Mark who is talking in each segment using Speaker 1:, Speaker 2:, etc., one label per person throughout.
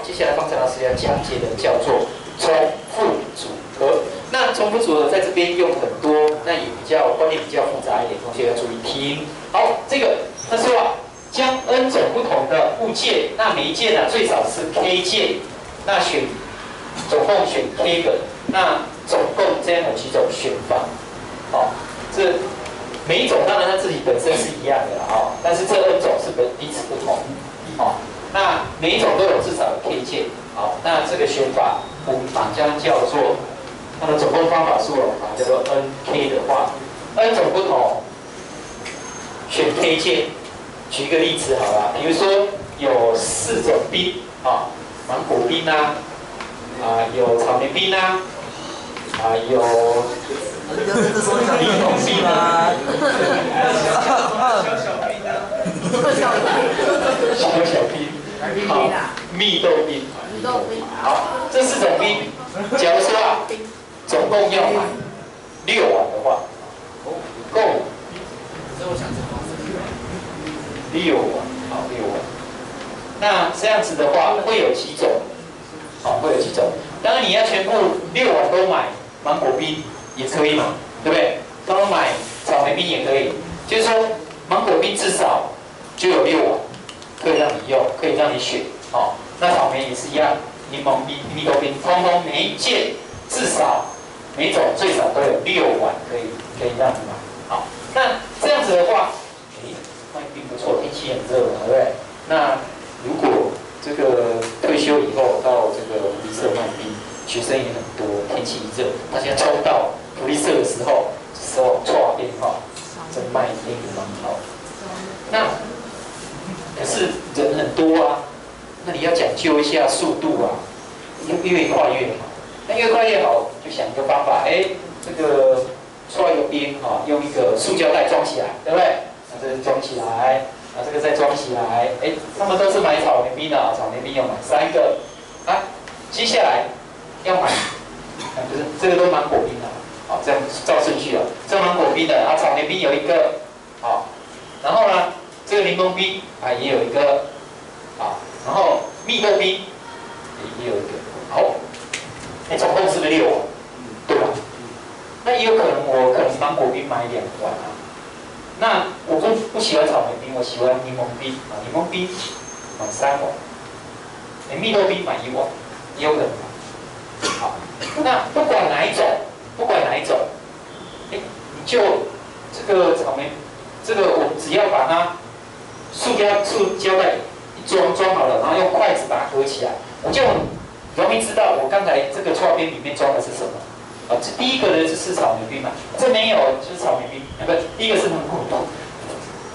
Speaker 1: 接下来方程老师要讲解的叫做重复组合。那重复组合在这边用很多，那也比较观念比较复杂一点，同学要注意听。好，这个他说啊，将 n 种不同的物件，那每一件呢最少是 k 件，那总共选 k 个，那总共这样有几种选法？好，这每一种当然它自己本身是一样的啦，哦，但是这 n 种是彼此不同，哦，那每一种都有至少有 k 件，好，那这个选法我们把它叫做它的总共方法数我们把它叫做 nk 的话 ，n 种不同，选 k 件。举一个例子好了，比如说有4种冰啊，芒果冰啊，有草莓冰啊，有柠檬冰啊，小冰，好，蜜豆冰，好，这4种冰，假如说啊，总共要买6碗的话，够6碗，好，6碗。那这样子的话，会有几种？好，会有几种。当然你要全部6碗都买芒果冰也可以嘛，对不对？都买草莓冰也可以。就是说，芒果冰至少就有6碗，可以让你用，可以让你选。好，那草莓也是一样，柠檬冰、蜜豆冰，通通每一件至少每种最少都有6碗可以让你买。好，那这样子的话。卖冰不错，天气很热嘛，对不对？那如果这个退休以后到这个福利社卖冰，学生也很多，天气一热，大家抽到福利社的时候，唰冰哈，这卖冰蛮好。那可是人很多啊，那你要讲究一下速度啊，越快越好。那越快越好，就想一个方法，这个唰一个冰哈，用一个塑胶袋装起来，对不对？这个装起来，这个再装起来，他们都是买草莓冰的啊，草莓冰要买3个，接下来要买，不是这个都芒果冰的，好，这样照顺序啊，这芒果冰的，草莓冰有1个，好，然后呢，这个柠檬冰也有1个，好，然后蜜豆冰也有1个，好，总共是不是6碗？对吧？那也有可能我芒果冰买2碗啊。那我不喜欢草莓冰，我喜欢柠檬冰啊，柠檬冰买3碗，蜜豆冰买1碗，也有可能。好，那不管哪一种，你就这个草莓，这个我只要把它塑胶袋装好了，然后用筷子把它合起来，我就很容易知道我刚才这个刨冰里面装的是什么。这第一个呢就是草莓冰嘛，这没有就是草莓冰，不，第一个是芒果冰，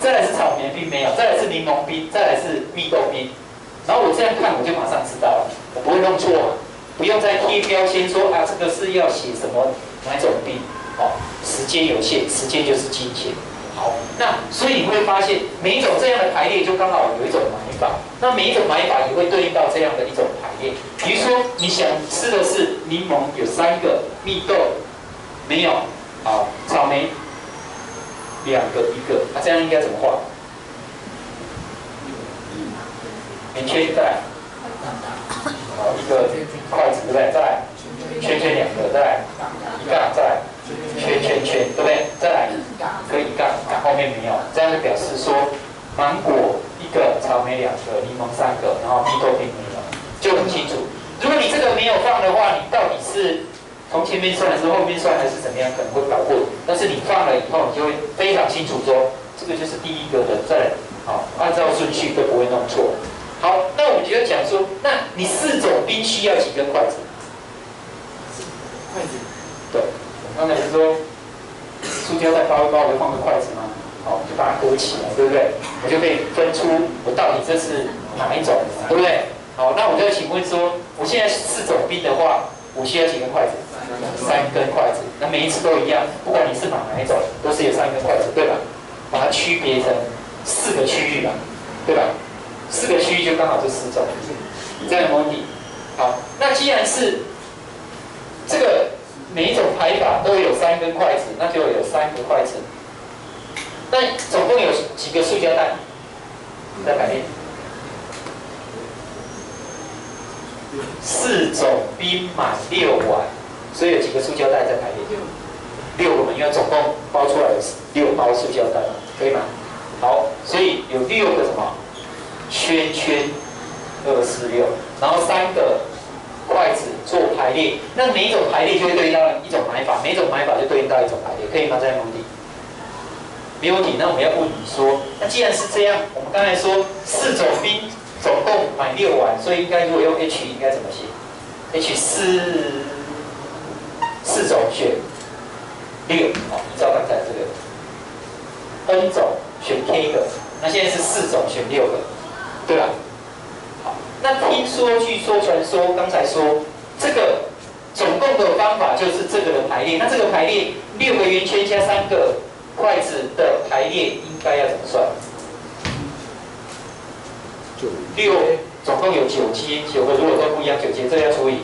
Speaker 1: 再来是草莓冰没有，再来是柠檬冰，再来是蜜豆冰。然后我这样看我就马上知道了，我不会弄错嘛，不用再贴标签说这个是要写什么哪种冰，时间有限，时间就是金钱。好，那所以你会发现每一种这样的排列就刚好有一种买法，那每一种买法也会对应到这样的一种排列。比如说你想吃的是柠檬有3个，蜜豆没有，好，草莓2个1个，这样应该怎么画？圆圈再来，好1个筷子对不对？再来圈圈2个，再来1杠，再来圈，对不对？再来可以1杠，后面没有，这样就表示说芒果1个，草莓2个，柠檬3个，然后蜜豆冰没有，就很清楚。如果你这个没有放的话，你到底是从前面算还是后面算还是怎么样，可能会搞混。但是你放了以后，你就会非常清楚说，这个就是第一个的，再来，好，按照顺序都不会弄错。好，那我们就要讲说，那你4种冰需要几根筷子？筷子。对，我刚才是说，塑胶袋包一包，我就放个筷子嘛，好，就把它合起来，对不对？我就可以分出我到底这是哪一种，对不对？好，那我就要请问说，我现在4种冰的话，我需要几根筷子？3根筷子。那每一次都一样，不管你是买哪一种，都是有3根筷子，对吧？把它区别成4个区域吧，对吧？4个区域就刚好这4种，这样有没有问题？好，那既然是这个每一种排法都有3根筷子，那就有3个筷子。那总共有几个塑胶袋？在排列？ 4种冰买6碗，所以有几个塑胶袋在排列？6个嘛，因为总共包出来有6包塑胶袋，可以吗？好，所以有6个什么圈圈，2、4、6，然后3个筷子做排列，那每一种排列就会对应到一种买法，每一种买法就对应到一种排列，可以吗？这样没问题？没问题。那我们要问你说，那既然是这样，我们刚才说4种冰总共买6碗，所以应该如果用 H 应该怎么写 ？H 4种选6，好，依照刚才这个 N 种选 K 个，那现在是4种选6个，对吧？好，那听说、据说、传说，刚才说这个总共的方法就是这个的排列，那这个排列6个圆圈加3个筷子的排列应该要怎么算？6总共有9阶，9个如果都不一样，9阶，这要除以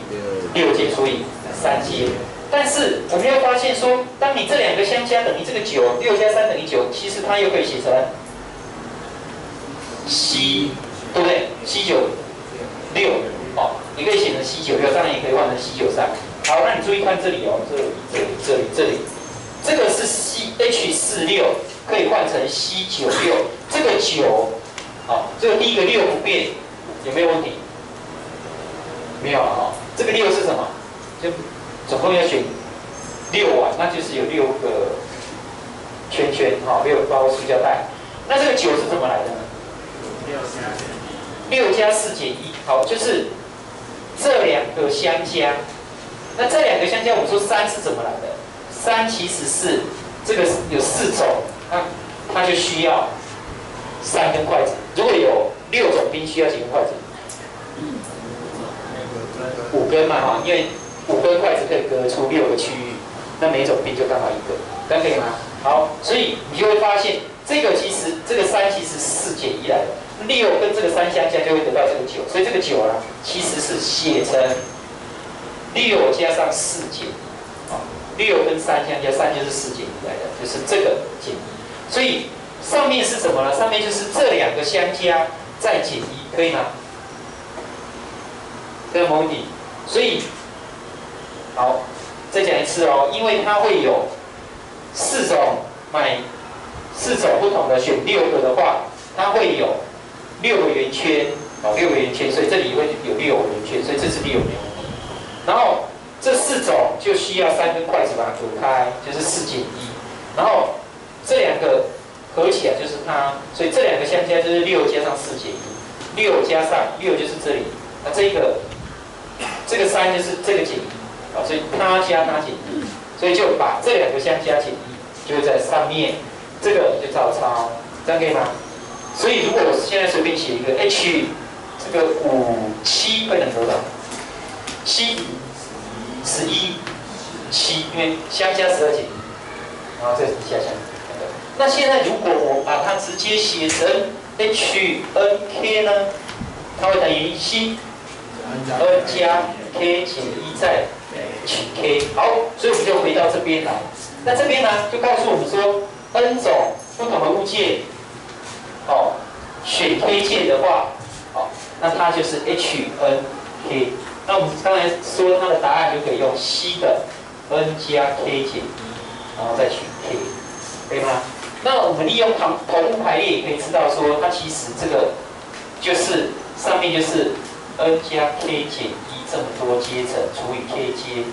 Speaker 1: 6阶除以3阶。但是我们要发现说，当你这2个相加等于这个9，6加3等于9，其实它又可以写成C， 对不对？C96，哦，你可以写成 C96，当然也可以换成 C93。好，那你注意看这里哦，这里。这个是 H46，可以换成 C96。这个9，好，这个第一个6不变，有没有问题？没有啊，这个6是什么？就总共要选6碗，那就是有6个圈圈，好，6包塑胶袋。那这个9是怎么来的呢？6加4减1，好，就是这2个相加。那这2个相加，我们说3是怎么来的？3其实是这个有4种，它就需要3根筷子。如果有6种冰，需要几根筷子？5根嘛，哈，因为5根筷子可以隔出6个区域，那每一种冰就刚好1个，这样可以吗？好，所以你就会发现，这个其实这个3其实是4减1来的，6跟这个3相加就会得到这个9，所以这个9啊，其实是写成6加上4减1， 6跟3相加，3就是4减1来的，就是这个减1。所以上面是什么呢？上面就是这2个相加再减1，可以吗？这个没问题。所以好，再讲一次哦，因为它会有4种不同的选6个的话，它会有6个圆圈，6个圆圈，所以这里会有6个圆圈，所以这是6个圆圈。然后这4种就需要3根筷子把它隔开，就是4减1。然后这2个合起来就是它，所以这2个相加就是6加上4减1，6加上6就是这里，那这个3就是这个减1，所以它加它减1，所以就把这2个相加减1，就会在上面，这个就照抄，这样可以吗？所以如果我现在随便写一个 H， 这个57会等于多少？7、11、7，因为相加12减1，然后再下降。那现在如果我把它直接写成 HNK 呢，它会等于 C N 加 K 减1再取 K。好，所以我们就回到这边来。那这边呢，就告诉我们说 N 种不同的物件，选 K 键的话，那它就是 HNK。那我们刚才说它的答案就可以用 C 的 N 加 K 减1，然后再取 K， 可以吗？那我们利用同步排列也可以知道说，它其实这个就是上面就是 N 加 K 减1这么多阶层除以 K 阶，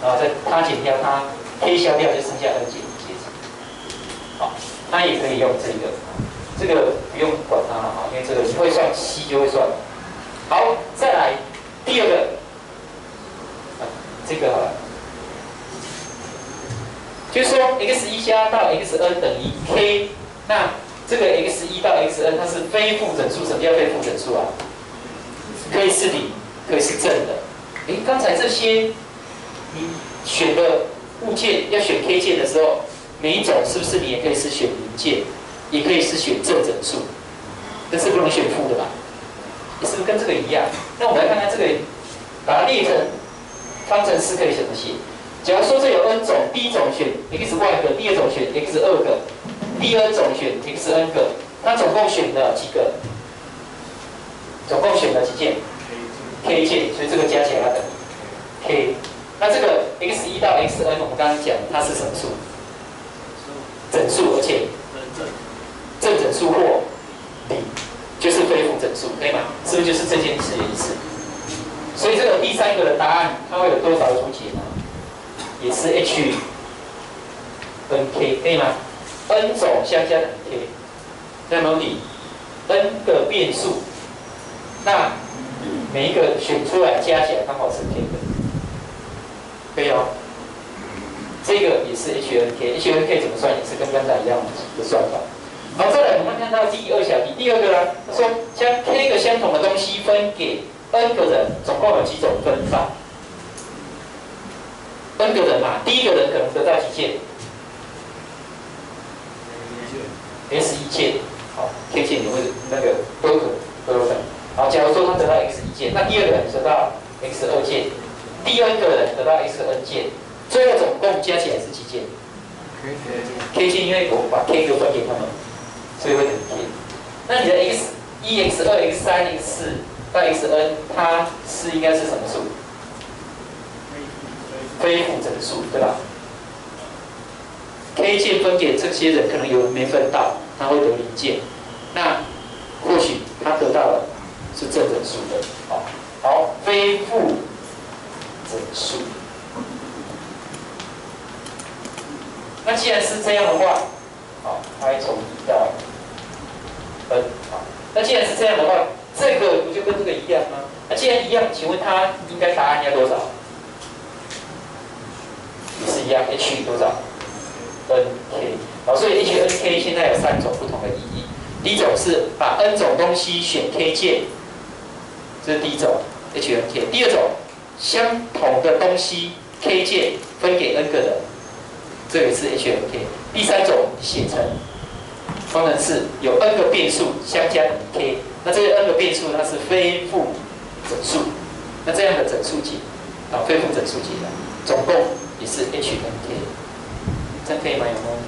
Speaker 1: 然后再它减掉它 K 消掉就剩下 N 减1阶层。好，它也可以用这个不用管它了，因为这个你会算 C 就会算。好，再来第二个，这个好了。就是说 x1 加到 xn 等于 k， 那这个 x1 到 xn 它是非负整数，什么叫非负整数啊？可以是零，可以是正的。刚才这些你选的物件要选 k 键的时候，每一种是不是你也可以是选零键，也可以是选正整数，但是不能选负的吧？是不是跟这个一样？那我们来看看这个，把它列成方程式可以怎么写？假如说这有 n 种，第一种选 x y 个，第二种选 x 2个，第二种选 x n 个，那总共选了几个？总共选了几件 k 键，所以这个加起来要等于 k。那这个 x1到 xn 我们刚刚讲它是什么数？整数，而且正整数或零，就是非负整数，可以吗？是不是就是这件事的意思？所以这个第三个的答案它会有多少组解呢？也是 h n k， 可以吗 ？n 种相加等于 k， 那么你 n 个变数，那每一个选出来加起来刚好是 k 的，可以哦。这个也是 HNK 怎么算？也是跟刚才一样的算法。好，再来我们看到第二小题，第二个呢，他说将 k 个相同的东西分给 n 个人，总共有几种分法 ？n 个人嘛，第一个人可能得到几件 ？S1 件，好 ，k 件你会那个都有可能。好，假如说他得到 x1 件，那第二个人得到 x2 件，第 n 个人得到 xn 件。最后总共加起来是几件 ？k 件，因为我把 k 个分给他们，所以会等于 k。那你的 x1、x2、x3、x4到 xn， 它是应该是什么数？非负整数，对吧 ？k 件分给这些人，可能有人没分到，他会得0件。那或许他得到了是正整数的，好，非负整数。那既然是这样的话，好，它会从1到 n， 好，那既然是这样的话，这个不就跟这个一样吗？那既然一样，请问它应该答案要多少？也是一样 ，h 多少 ？n k， 好，所以 h n k 现在有3种不同的意义。第一种是把 n 种东西选 k 件，这是第一种 h n k。第二种，相同的东西 k 件分给 n 个人。这个是 HNK。第三种写成方程式有 n 个变数相加等于 k， 那这个 n 个变数它是非负整数，那这样的整数解，非负整数解的总共也是 HNK， 这样可以吗？有没有问题？